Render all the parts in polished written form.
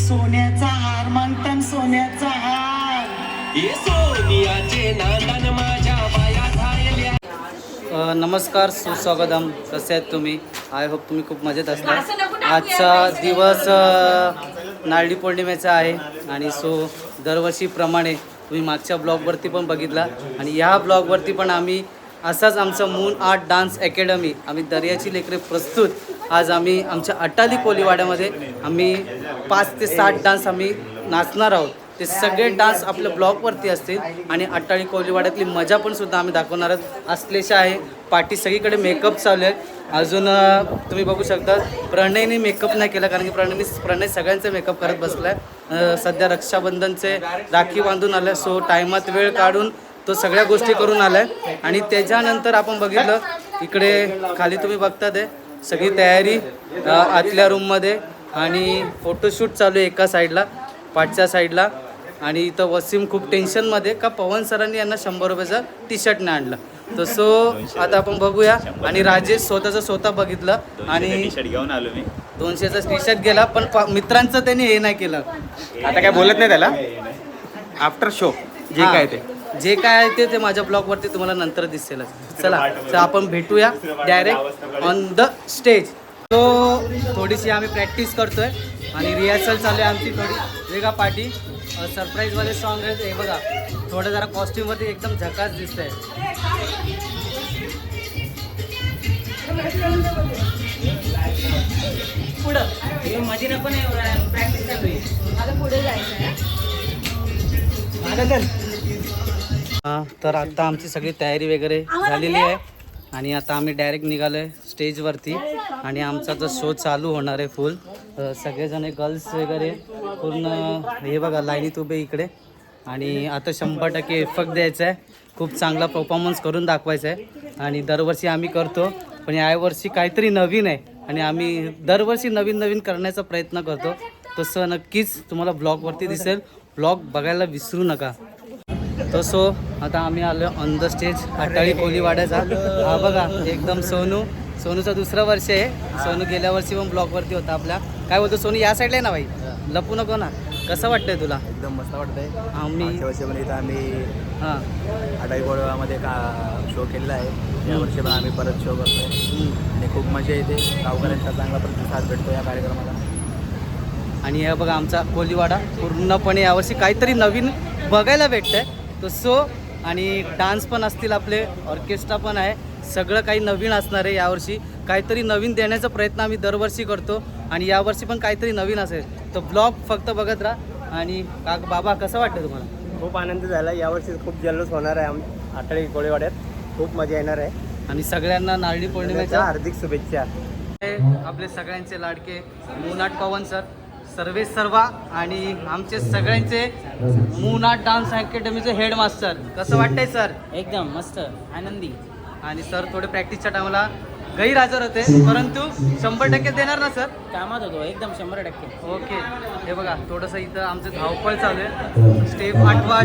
सोन्याचा हार मागतान सोन्याचा हार हे सोनियाचे नांदन माझ्या बाया झाल्या. नमस्कार, सुस्वागतम. कसे आहेत तुम्ही? आय होप तुम्ही खूप मजेत असणार. आजचा दिवस नारळी पौर्णिमेचा आहे आणि दरवर्षीप्रमाणे तुम्ही मागच्या ब्लॉगवरती पण बघितला आणि ह्या ब्लॉगवरती पण आम्ही असाच आमचं मून आर्ट डान्स अकॅडमी आम्ही दर्याची लेकरे प्रस्तुत आज आम्ही आमच्या अट्टाली कोलीवाड्यामध्ये आम्ही 5 ते 7 डान्स आम्ही नाचणार आहोत. ते सगळे डान्स आपल्या ब्लॉगवरती असतील आणि अट्टाळी कोलीवाड्यातली मजा पण सुद्धा आम्ही दाखवणार असलेशी आहे. पाठी सगळीकडे मेकअप चालू आहे. अजून तुम्ही बघू शकता प्रणयने मेकअप नाही केला कारण की प्रणय सगळ्यांचा मेकअप करत बसला आहे. सध्या रक्षाबंधनचे राखी बांधून आलं सो टायमात वेळ काढून तो सगळ्या गोष्टी करून आला आहे. आणि त्याच्यानंतर आपण बघितलं इकडे खाली तुम्ही बघता ते सगळी तयारी आतल्या रूममध्ये आणि फोटोशूट चालू आहे एका साईडला पाठच्या साईडला. आणि इथं वसीम खूप टेन्शनमध्ये का पवन सरांनी यांना 100 रुपयाचा टी शर्ट नाही आणला. तर आता आपण बघूया. आणि राजेश स्वतः बघितलं आणि टी शर्ट घेऊन आलो मी. 200चा टी शर्ट गेला पण मित्रांचं त्याने हे नाही केलं. आता काय बोलत नाही त्याला. आफ्टर शो जे काय आहे ते माझ्या ब्लॉगवरती तुम्हाला नंतर दिसेल. चला तर आपण भेटूया डायरेक्ट ऑन द स्टेज. तो थोडीशी आम्ही प्रॅक्टिस करतोय आणि रिहर्सल चालू आहे आमची थोडी वेगळा पार्टी सरप्राईजवाले सॉन्ग आहेत. हे बघा थोडं जरा कॉस्ट्यूमवरती एकदम झकास दिसतंय. पुढं मध्ये पण प्रॅक्टिस चालू आहे. आता पुढे जायचं. तर आता आमची सगळी तयारी वगैरे झालेली आहे आणि आता आम्ही डायरेक्ट निघालो आहे स्टेजवरती आणि आमचा जो शो चालू होणार आहे फुल. सगळेजण गर्ल्स वगैरे पूर्ण हे बघा लाईनीत उभे इकडे आणि आता 100% एफर्ट द्यायचा आहे. खूप चांगला परफॉर्मन्स करून दाखवायचा आहे आणि दरवर्षी आम्ही करतो पण यावर्षी काहीतरी नवीन आहे आणि आम्ही दरवर्षी नवीन करण्याचा प्रयत्न करतो. तसं नक्कीच तुम्हाला ब्लॉगवरती दिसेल. ब्लॉग बघायला विसरू नका. आता आम्ही आलो ऑन द स्टेज अट्टाळी कोलीवाड्याचा. हा बघा एकदम सोनूचं दुसरं वर्ष आहे. सोनू गेल्या वर्षी पण ब्लॉगवरती होता आपल्या. काय बोलतो सोनू? या साईडला आहे ना भाई, लपू नको ना. कसं वाटतंय तुला? एकदम मस्त वाटतंय. आम्ही इथं आम्ही हां अटाई कोळवामध्ये शो केलेला आहे. या वर्षी पण आम्ही परत शो करतोय आणि खूप मजा येते. गावकऱ्यांचा चांगला प्रतिसाद भेटतो या कार्यक्रमाला. आणि हे बघा आमचा कोलीवाडा पूर्णपणे यावर्षी काहीतरी नवीन बघायला भेटतंय. आणि डान्स पण असतील आपले, ऑर्केस्ट्रा पण आहे. सगळं काही नवीन असणार आहे यावर्षी. काहीतरी नवीन देण्याचा प्रयत्न आम्ही दरवर्षी करतो आणि यावर्षी पण काहीतरी नवीन असेल. तर ब्लॉग फक्त बघत राहा. आणि बाबा कसं वाटतं तुम्हाला? खूप आनंद झाला. यावर्षी खूप जल्लोष होणार आहे अटाई कोळीवाड्यात. खूप मजा येणार आहे आणि सगळ्यांना नारळी पौर्णिमेच्या हार्दिक शुभेच्छा. आपले सगळ्यांचे लाडके मूनाट पवन सर सर्वा आणि आमचे सगळ्यांचे मूनाट डान्स अकॅडमीचे हेडमास्टर. कसं वाटतंय सर? एकदम मस्त आनंदी. आणि सर थोडे प्रॅक्टिसच्या टायमाला गैरहजर होते परंतु 100% देणार ना सर? कामात होतो एकदम 100%. ओके. हे बघा थोडंसं इथं आमचं धावपळ चालू आहे. स्टेप 8वा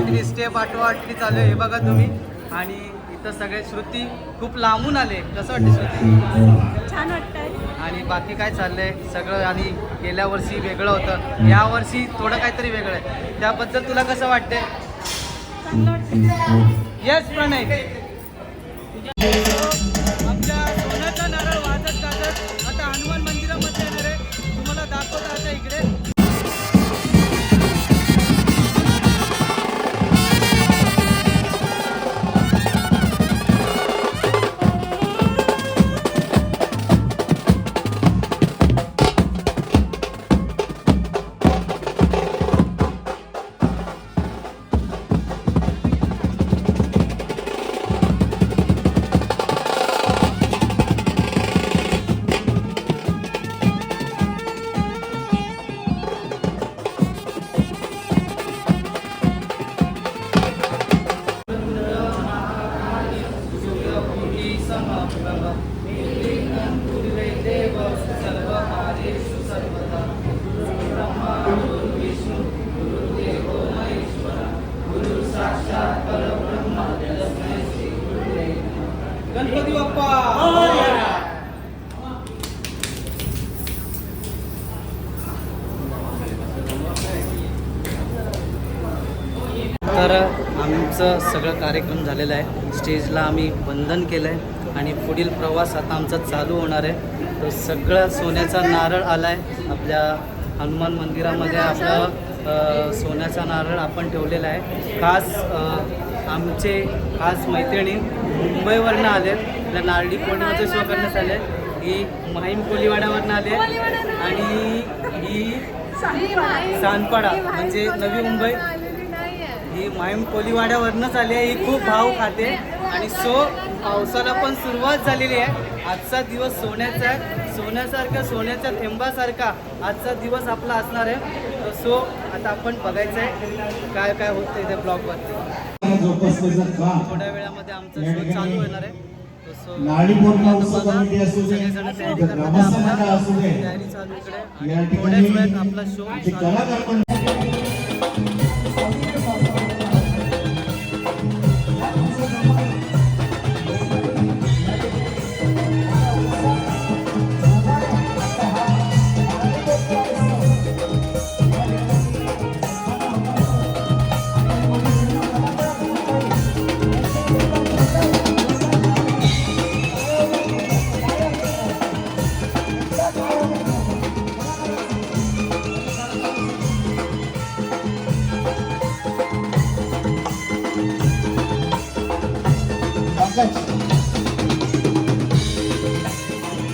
चालू आहे. हे बघा तुम्ही. आणि इथं सगळे श्रुती खूप लांबून आले. कसं वाटतं श्रुती? छान वाटतंय. आणि बाकी काय चाललंय सगळं? आणि गेल्या वर्षी वेगळं होतं, यावर्षी थोडं काहीतरी वेगळं आहे. त्याबद्दल तुला कसं वाटतंय? चांगलं वाटतंय. येस प्रणय. आमच्या सोन्याचा नारळ वाजत गाजत आता हनुमान मंदिरामध्ये येणार आहे. तुम्हाला दाखवता आता इकडे तर आमचं सगळं कार्यक्रम झालेलं आहे. स्टेजला आम्ही बंधन केलं आहे आणि पुढील प्रवास आता आमचा चालू होणार आहे. तर सगळं सोन्याचा नारळ आला आहे आपल्या हनुमान मंदिरामध्ये. आपलं सोन्याचा नारळ आपण ठेवलेला आहे. आमचे खास मैत्रिणी मुंबईवरनं आले, आपल्या नारळी पौर्णिमेचा शो करण्यात आले. ही माहीम कोलीवाड्यावरनं आले आणि ही सानपाडा म्हणजे नवी मुंबई. ही माहीम कोलीवाड्यावरनंच आली आहे. ही खूप भाव खाते आणि पावसाला पण सुरुवात झालेली आहे. आजचा दिवस सोन्याचा आहे. सोन्यासारखा, सोन्याच्या थेंबासारखा आजचा दिवस आपला असणार आहे. आता आपण बघायचं आहे काय काय होतं इथे ब्लॉगवरती. थोड्या वेळामध्ये आमचा शो चालू होणार आहे. नारळी पौर्णिमा उत्सव कमिटी असू दे, तयारी ग्रामस्थांना असू दे, चालू इकडे या थोड्याच ठिकाणी वेळात आपला शो जे कलाकार पण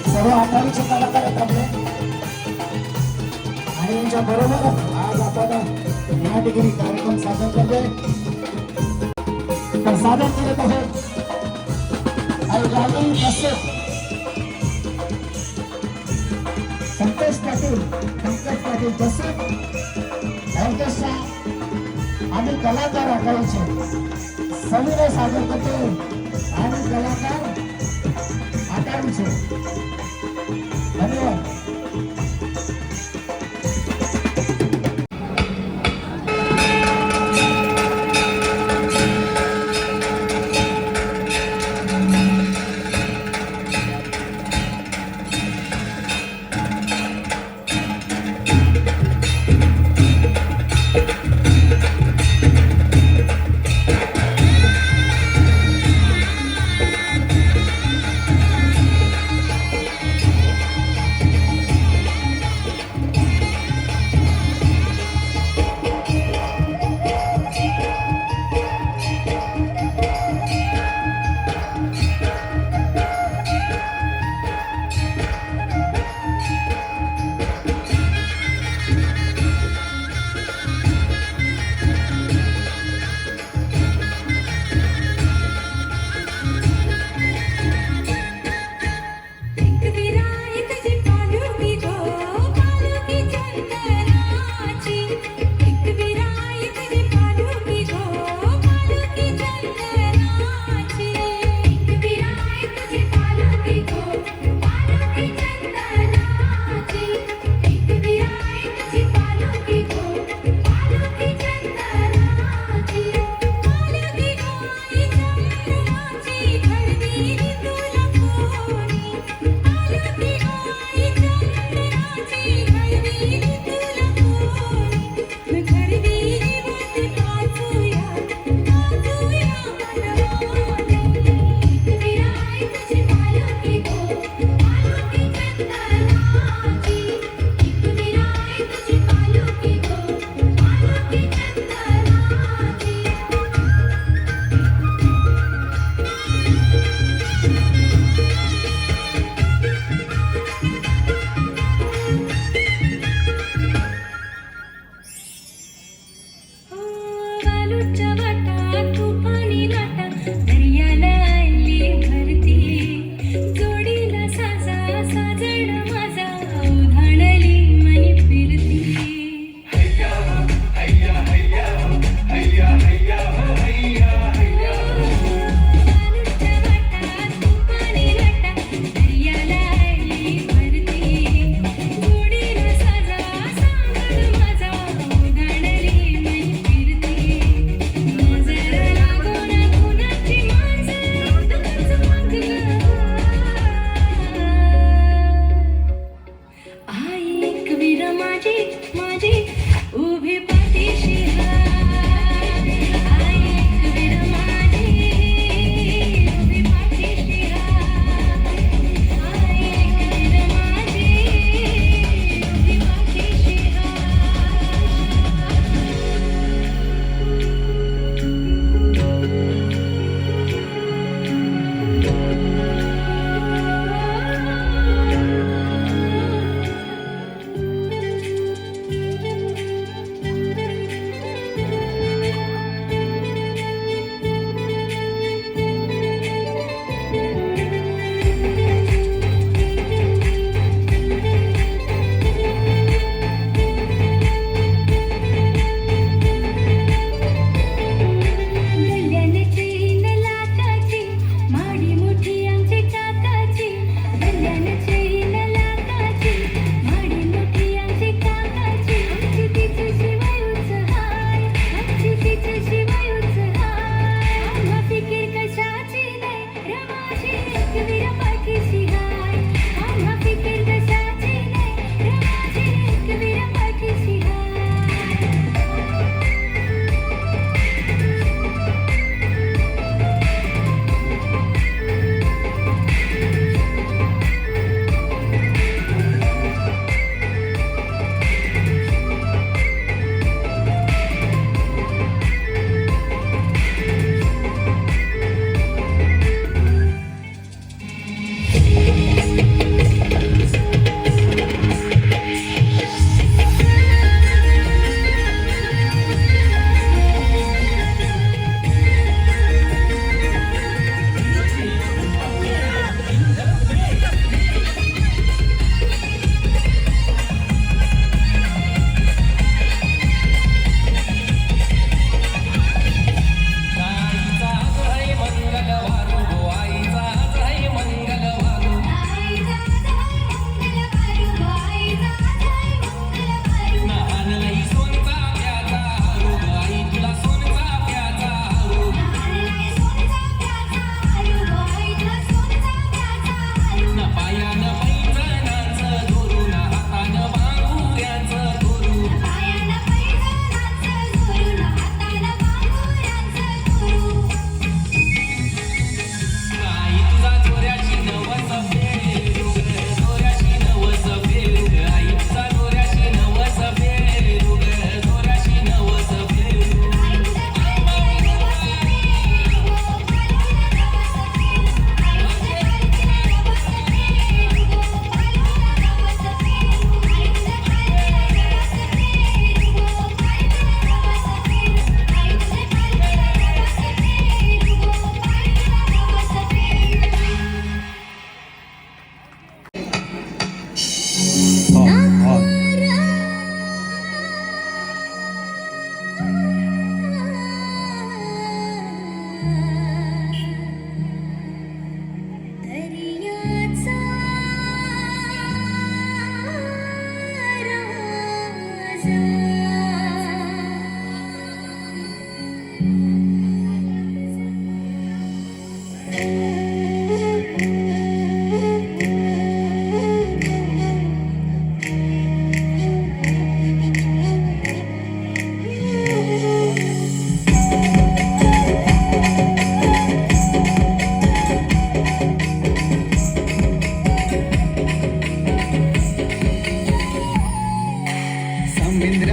सर्व आघाडीचे कलाकार आहेत आपले आणि यांच्या बरोबर आज आपण या ठिकाणी कार्यक्रम सादर करतोय. तर सादर करत आहोत गावी कश्यप, संतोष पाटील, पंकज पाटील कश्यप ऑर्केस्ट्रा आणि कलाकार आघाडीचे सविनय सादर करतो आणि कलाकार आघाडीचे धन्यवाद.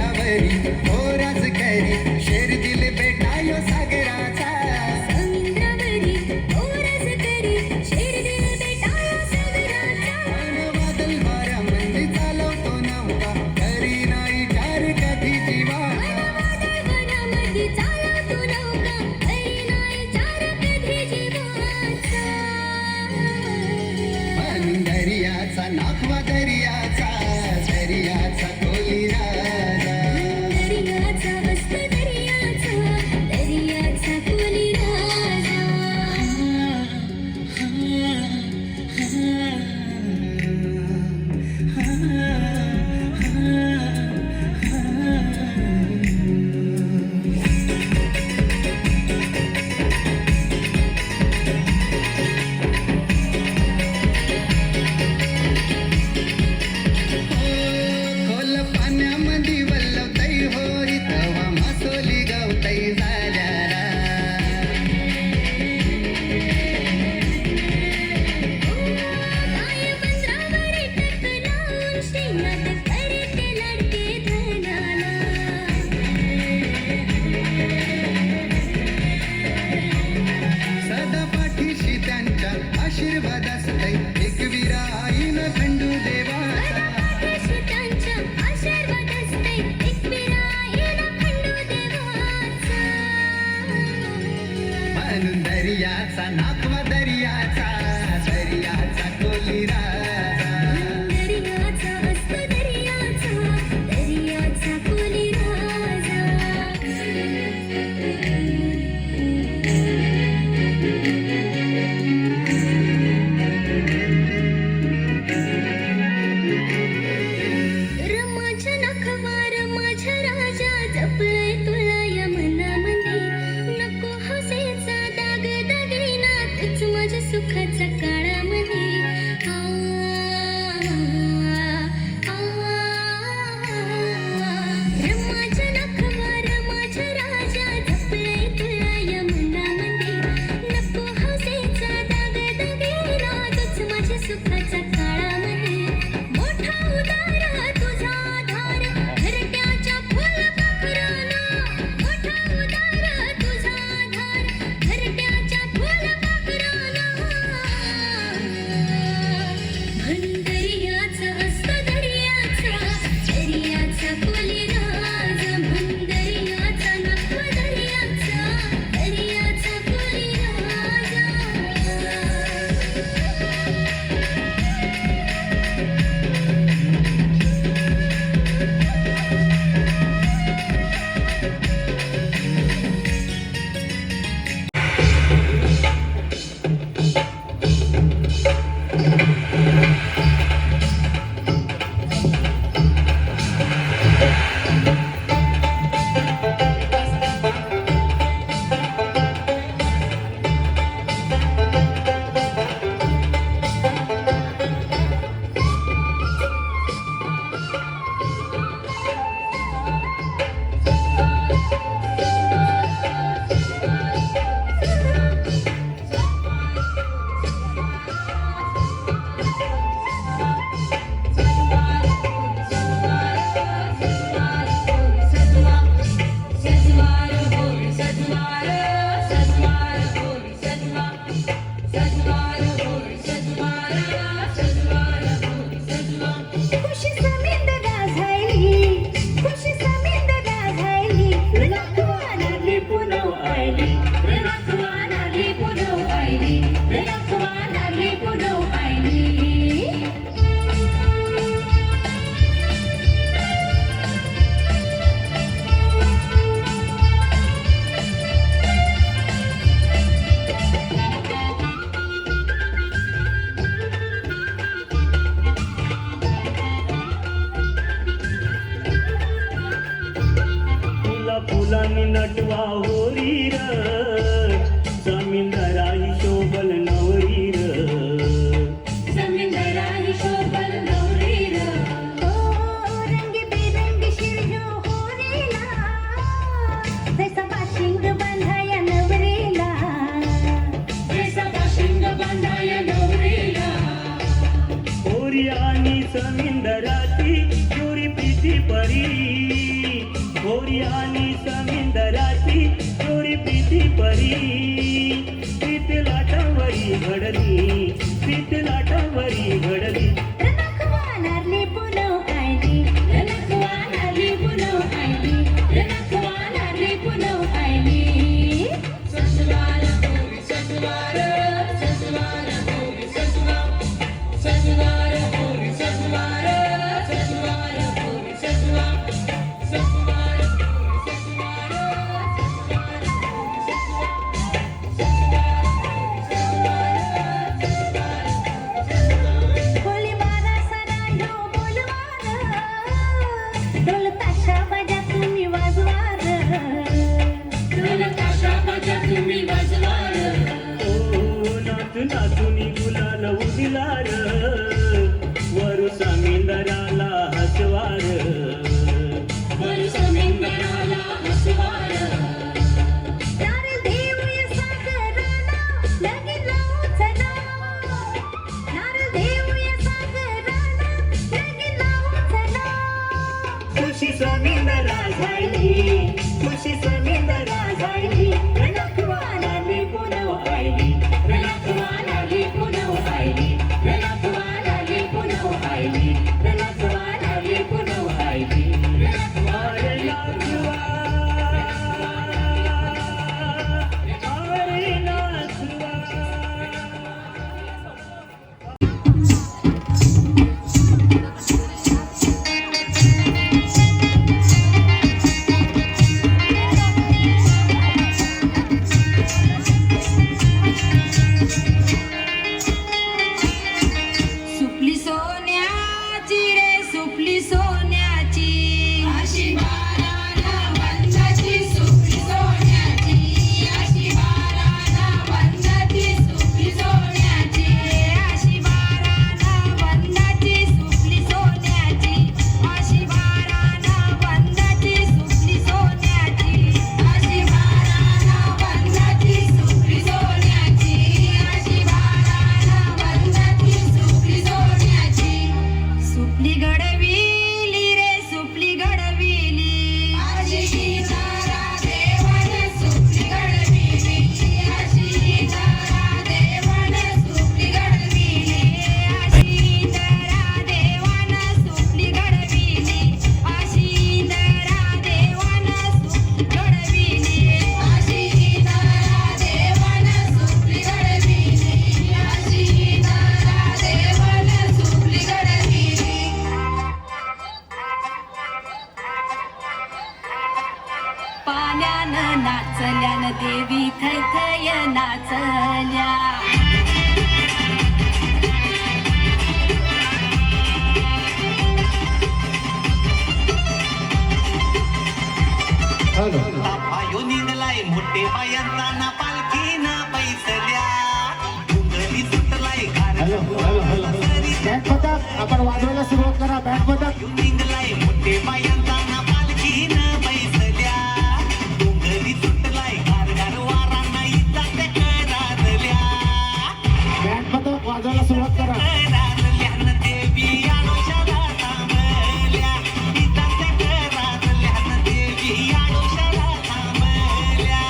समुद्रावरी ओराज करी शेर दिल बेटायो सागराचा समुद्रावरी ओराज करी शेर दिल बेटायो सागराचा वादल वाऱ्यामध्ये चालवतो नौका करी नाही चार कधी जीवाचा वनामध्ये चालवतो नौका करी नाही चार कधी जीवाचा दर्याचा नाखवा दर्याचा दर्याचा कोली राजा दर्याचा मस्त दर्याचा दर्याचा कोली राजा खोल पाण्यामध्ये वल्लवताई होई तवा मासोली गवताई झाल्या काय बंदरावर टकलावून श्रीनाथ करते लढते धनाला सदा पाठीशी त्यांच्या आशीर्वाद असतय एक वीरा आईन खंडू देवाचा त्यांच्या आशीर्वाद असते एक विराईला खंडू देवाचा म्हणून दर्याचा नाखवा दर्याचा दर्याचा कोली राजा दर्याचा मस्त दर्याचा दर्याचा कोली राजा रमाच्या नखवार माझ्या राजा जपलंय तुला या मनामध्ये नको हसेचा दाग दागिना तूच माझ्या सुखाच्या काळामध्ये आ, आ, रमाच्या नखवार माझ्या राजा जपलंय तुला या मनामध्ये नको हसेचा दाग दागिना तूच माझ्या सुखाच्या काळामध्ये मोठा उदार तुझा आधार घरट्याच्या फुलपाखराला मोठा उदार तुझा आधार घरट्याच्या फुलपाखराला भंडरियाचा हस्त दर्याचा दर्याचा कोली राजा भंडरियाचा नखवा दर्याचा दर्याचा कोली राजा खुशी समिंद गाझायली खुशी समिंद गाझायली रखवानाली पुनव आयली रखवानाली पुनव आयली रखवानाली पुनव आयली फुला फुलांनी नटवा होरी र जमीनदाराही शोभल नवरी र जमीनदाराही शोभल नवरी र ओ रंगीबेरंगी शिरजो होरीला जैसा बाशिंग बांधाया नवरीला जैसा बाशिंग बांधाया नवरीला होरी आणि जमीनदाराची चोरी प्रीती परी गौरी आणि समिंदराची चोरी प्रीती परी प्रीत लाटावरी घडली प्रीत लाटावरी घडली रनखवानारली पुनव आयली रनखवानारली पुनव आयली रनखवानारली पुनव आयली ससुराल होरी ससुराल ससुराल होरी ससुराल ससुराल होरी ससुराल ससुराल होरी ससुराल ससुराल होली मारा सरायो बोलवार ढोल ताशा बाजा तुम्ही वाजवार ढोल ताशा बाजा तुम्ही वाजवार ओ नाच नाचुनी गुलाल उदिलार वरु समिंदराला हसवार वरु समिंदराला हसवार नारळ देऊया सागराला लगीन लावू चला नारळ देऊया सागराला लगीन लावू चला खुशी समिंदरा झाली खुशी समिंदरा झाली रनखवानारली पुनव आयली रनखवानारली पुनव आयली रनखवानारली पुनव आयली रनखवानारली पुनव आयली अरे नाचवा अरे नाचवा सुपली सोन्याची रे सुपली सोन्याची अशी बाराला वंदाची सुपली सोन्याची अशी बाराला वंदाची सुपली सोन्याची अशी बाराला वंदाची सुपली सोन्याची अशी बाराला वंदाची सुपली सोन्याची अशी बाराला वंदाची सुपली सोन्याची अशी बाराला वंदाची सुपली सोन्याची सुपली घडविली रे सुपली घडविली अशी सीतारा देवान सुपली घडविली अशी सीतारा देवान सुपली घडविली अशी सीतारा देवान सुपली घडविली अशी सीतारा देवान सुपली घडविली अशी सीतारा देवान सुपली घडविली अशी सीतारा देवान सुपली घडविली पाण्यानं नाचल्यानं देवी थैथय नाचल्या हॅलो पायो निघलाय मोठे पायांना पालखीनं पैसल्या डोंगरी सुटलाय हॅलो हॅलो हॅलो बँड पथक आपण वाजवायला सुरुवात करा बँड पथक निघलाय मोठे पायांना पालखीनं पैसल्या डोंगरी सुटलाय गारगार वारा नाही जाते करारल्या बँड पथक वाजवायला सुरुवात करा करारल्यानं देवी आडोशाला थांबल्या इथं करारल्यानं देवी आडोशाला थांबल्या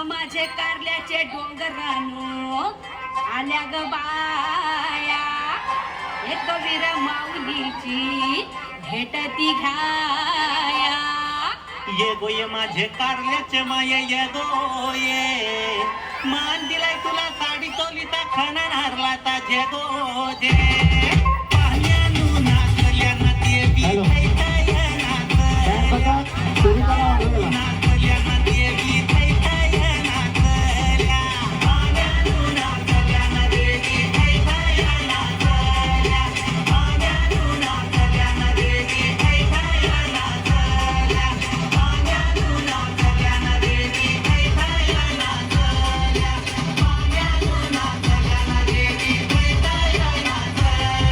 माझे कारल्याचे डोंगरानो आल्या ग बाया एक वीर माऊलीची भेटती घाया ये गोये माझे कारल्याचे माये ये गोये मान दिलाय तुला साडी तोलीचा खणा हारला ता जे गो जे पाण्यानु नाचल्या ना देवी हॅलो. थैथय बँड पथक सुरू करा वाजवायला नाचल्या ना देवी थैथय नाचल्या पाण्यानु नाचल्या ना देवी थैथय नाचल्या पाण्यानु नाचल्या ना देवी थैथय नाचल्या पाण्यानु नाचल्या ना देवी थैथय नाचल्या पाण्यानु नाचल्या ना देवी थैथय नाचल्या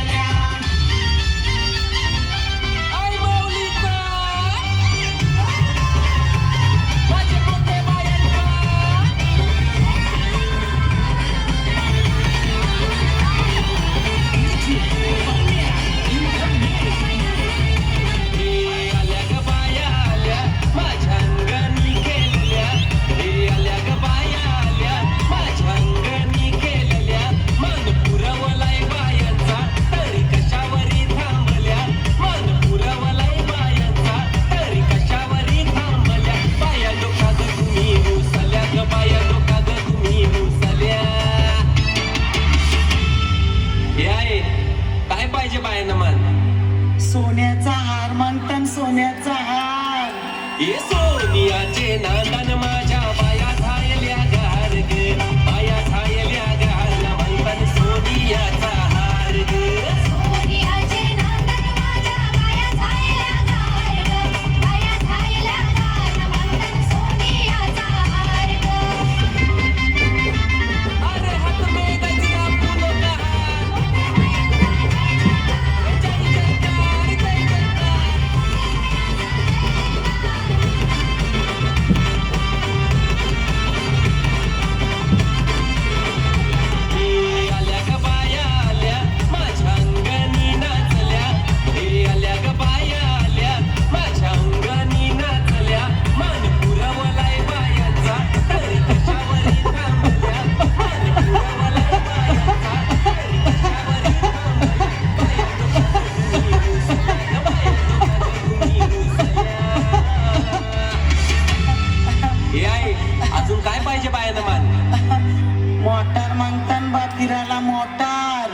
फिरायला मोटार.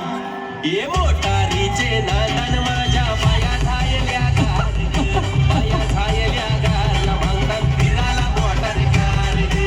ये मोटारीचे नादान माझ्या पाया झायल्या गार ग. पाया झायल्या गार लवंगण फिरायला मोटार कार ग.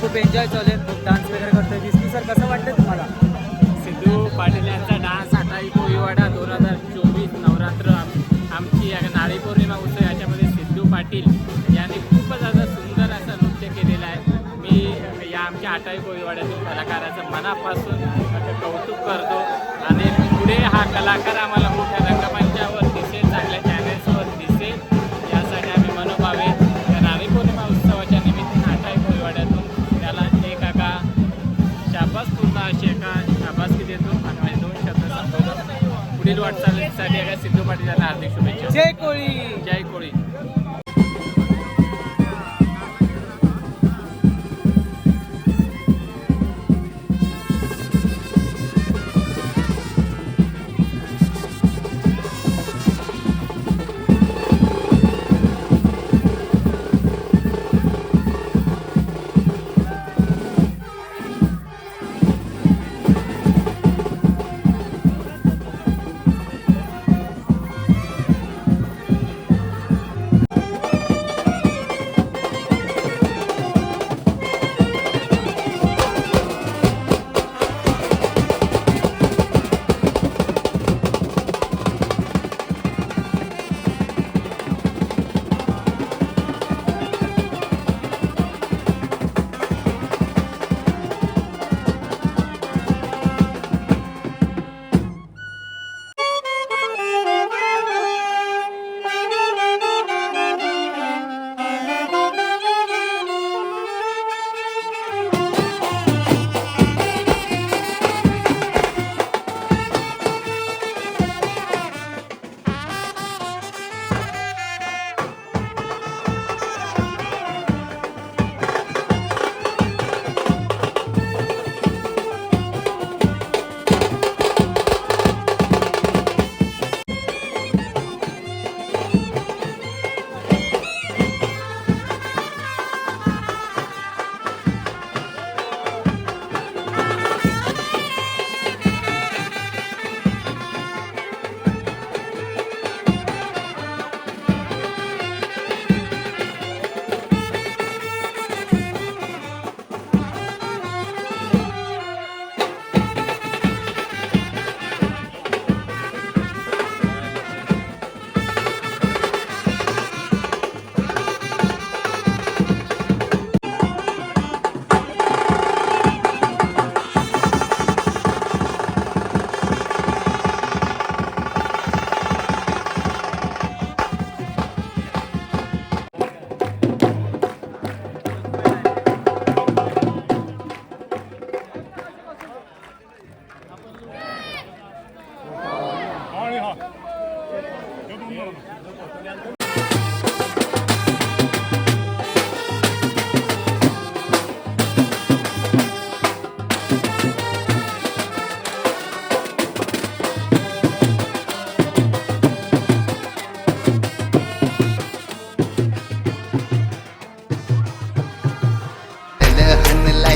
खूप एन्जॉय चालू आहे, खूप डान्स वगैरे करतोय. विष्णू सर कसं वाटतं तुम्हाला? सिद्धू पाटील यांचा डान्स आटाई कोळीवाडा 2024 नवरात्र आमची नारळी पौर्णिमा उत्सव याच्यामध्ये सिद्धू पाटील यांनी खूपच असं सुंदर असं नृत्य केलेलं आहे. मी या आमच्या आटाई कोळीवाड्यातील कलाकाराचं मनापासून कौतुक करतो आणि पुढे हा कलाकार आम्हाला मोठ्या रंगमंचावर दिसेल, चांगल्या चॅनल्सवर दिसेल यासाठी आम्ही मनोभावे या नारळी पौर्णिमा उत्सवाच्या निमित्ताने आटाई कोळीवाड्यातून त्याला एक एका शाबासपूर्ण अशी एका शाबासकी देतो आणि माझे 2 शब्द संबोधन पुढील वाटचालीसाठी एका सिद्धू पाटील यांना हार्दिक शुभेच्छा. जय कोळी. जय कोळी.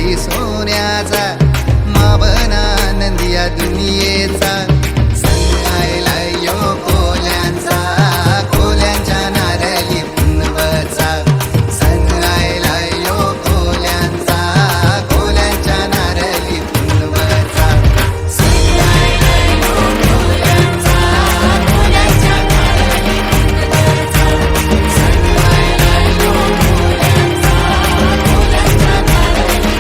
नारळी सोन्याचा मावना नंदिया दुनियेचा सण आयला यो कोल्यांचा कोल्यांच्या नारळी पुनवचा सण आयला यो कोल्यांचा कोल्यांच्या नारळी पुनवचा सण आयला यो कोल्यांचा कोल्यांच्या नारळी पुनवचा सण आयला यो कोल्यांचा कोल्यांच्या नारळी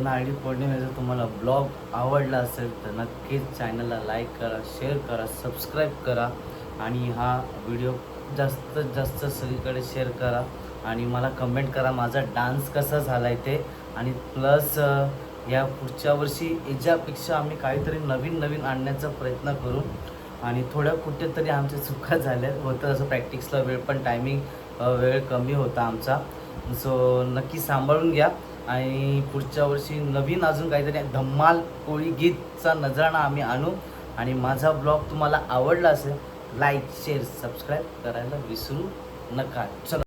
नारळी पौर्णिमेचा तुम्हाला ब्लॉग आवडला असेल तर नक्कीच चॅनलला लाईक करा, शेअर करा, सबस्क्राईब करा आणि हा व्हिडिओ जास्तीत जास्त सगळीकडे शेअर करा आणि मला कमेंट करा माझा डान्स कसा झाला आहे ते आणि प्लस या पुढच्या वर्षी याच्यापेक्षा आम्ही काहीतरी नवीन आणण्याचा प्रयत्न करू आणि थोड्या कुठेतरी आमच्या चुका झाल्या होतं असं प्रॅक्टिसला वेळ पण टायमिंग वेळ कमी होता आमचा सो नक्की सांभाळून घ्या आणि पुढच्या वर्षी नवीन अजून काहीतरी धम्माल कोळी गीतचा नजराणा आम्ही आणू आणि माझा ब्लॉग तुम्हाला आवडला असेल लाईक शेअर सबस्क्राईब करायला विसरू नका. चला.